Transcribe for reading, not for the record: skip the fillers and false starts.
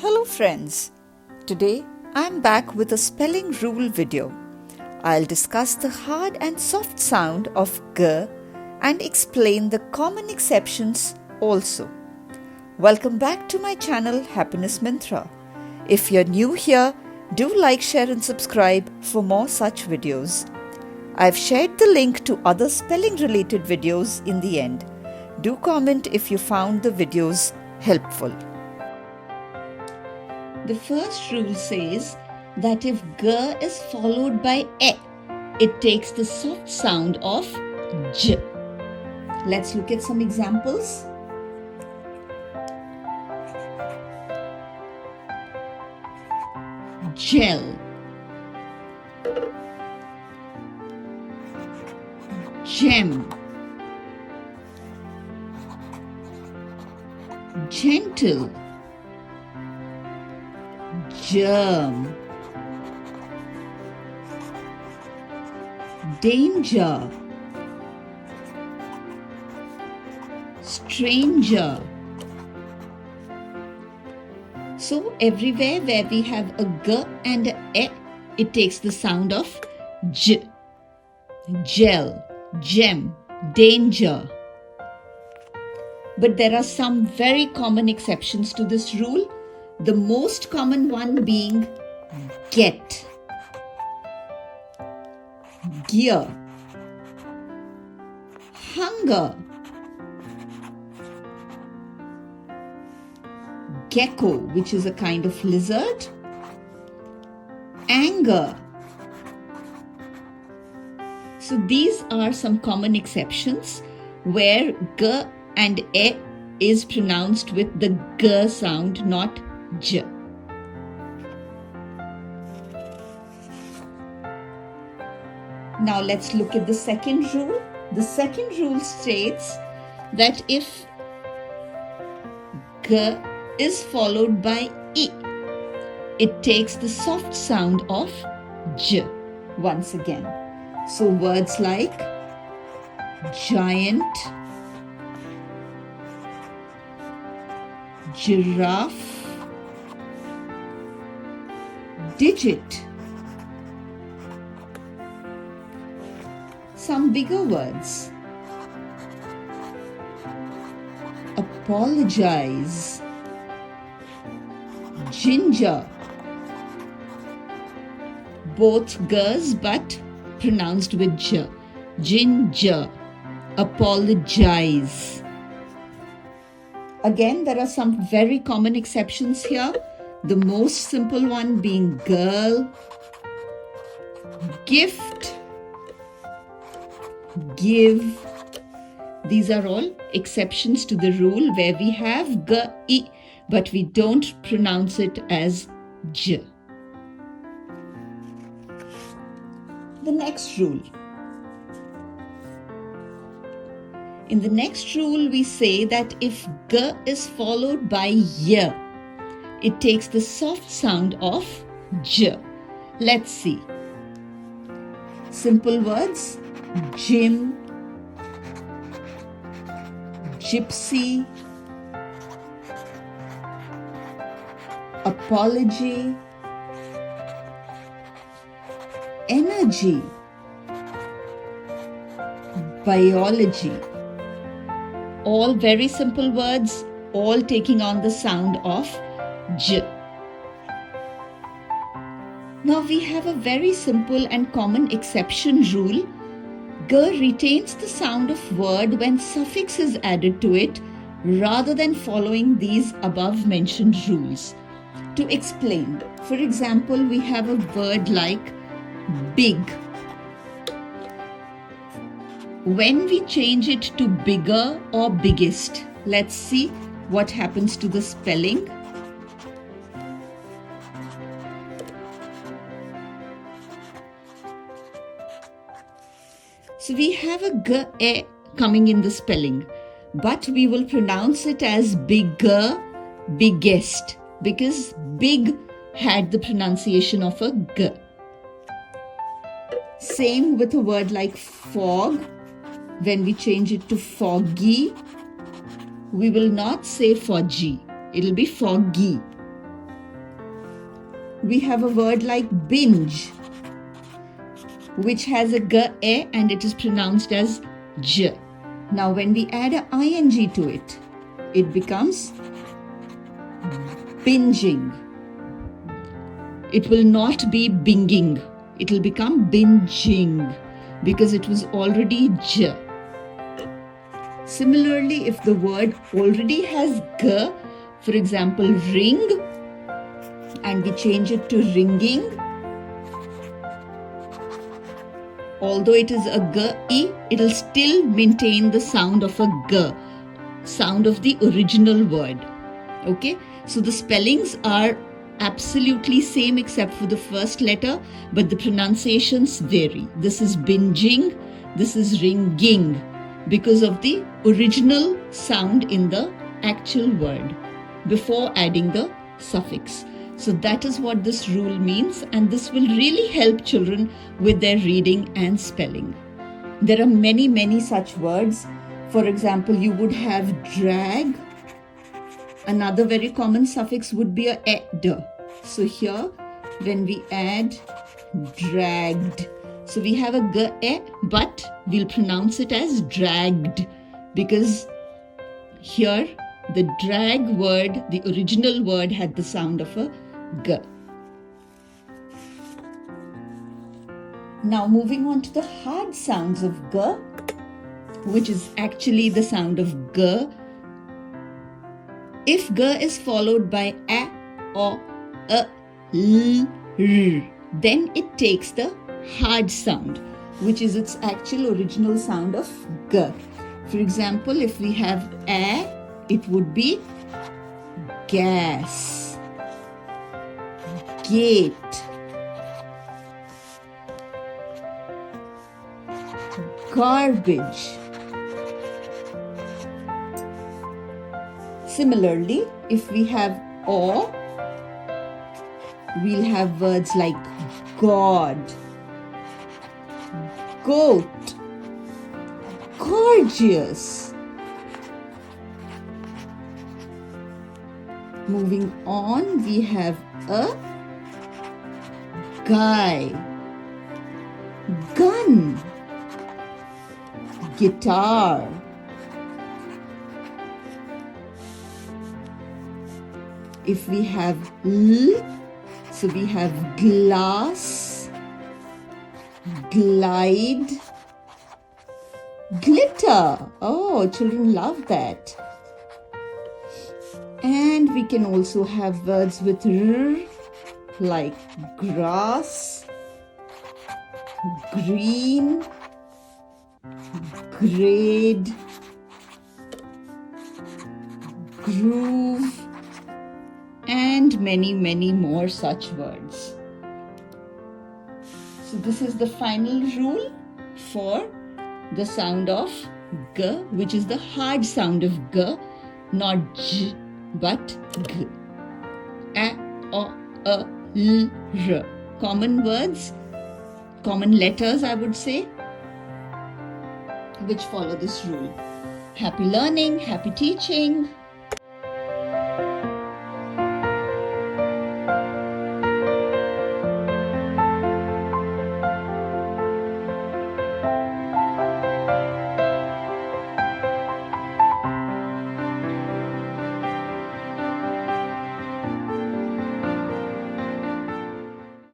Hello friends, today I am back with a spelling rule video. I'll discuss the hard and soft sound of g and explain the common exceptions also. Welcome back to my channel Happiness Mantra. If you're new here, do like, share and subscribe for more such videos. I've shared the link to other spelling related videos in the end. Do comment if you found the videos helpful. The first rule says that if g is followed by e, it takes the soft sound of j. Let's look at some examples. Gel, gem, gentle, germ, danger, stranger. So everywhere where we have a g and a e, it takes the sound of j. Gel, gem, danger. But there are some very common exceptions to this rule. The most common one being get, gear, hunger, gecko, which is a kind of lizard, anger. So these are some common exceptions where g and e is pronounced with the g sound, not j. Now let's look at the second rule. The second rule states that if g is followed by e, it takes the soft sound of j once again. So words like giant, giraffe, digit. Some bigger words: apologize, ginger. Both g's but pronounced with j. Ginger, apologize. Again, there are some very common exceptions here. The most simple one being girl, gift, give. These are all exceptions to the rule where we have g, e, but we don't pronounce it as j. The next rule. In the next rule, we say that if g is followed by y, it takes the soft sound of j. Let's see. Simple words: gym, gypsy, apology, energy, biology. All very simple words, all taking on the sound of j. Now we have a very simple and common exception rule. G retains the sound of word when suffix is added to it rather than following these above mentioned rules. To explain, for example, we have a word like big. When we change it to bigger or biggest, let's see what happens to the spelling. So we have a g, e coming in the spelling, but we will pronounce it as bigger, biggest, because big had the pronunciation of a g. Same with a word like fog. When we change it to foggy, we will not say foggy. It'll be foggy. we have a word like binge, which has a g, e, and it is pronounced as j. Now when we add a ing to it, it becomes binging. It will not be binging. It will become binging because it was already j. Similarly, if the word already has g, for example, ring, and we change it to ringing, although it is a g, it will still maintain the sound of a g, sound of the original word. Okay, so the spellings are absolutely same except for the first letter, but the pronunciations vary. This is binging, this is ringing, because of the original sound in the actual word before adding the suffix. So that is what this rule means, and this will really help children with their reading and spelling. There are many such words. For example, you would have drag. Another very common suffix would be a ed. So here, when we add dragged, so we have a g, e, but we'll pronounce it as dragged because here the drag word, the original word, had the sound of a g. Now moving on to the hard sounds of g, which is actually the sound of g. If g is followed by a, o, l, r, then it takes the hard sound, which is its actual original sound of g. For example, if we have a, it would be gas, gate, garbage. Similarly, if we have o, we'll have words like God, goat, gorgeous. Moving on, we have a guy, gun, guitar, if we have l, so we have glass, glide, glitter. Oh, children love that. And we can also have words with r, like grass, green, grade, groove, and many more such words. So this is the final rule for the sound of g, which is the hard sound of g, not j, but g. A, o, l, r. Common words, common letters, I would say, which follow this rule. Happy learning, happy teaching.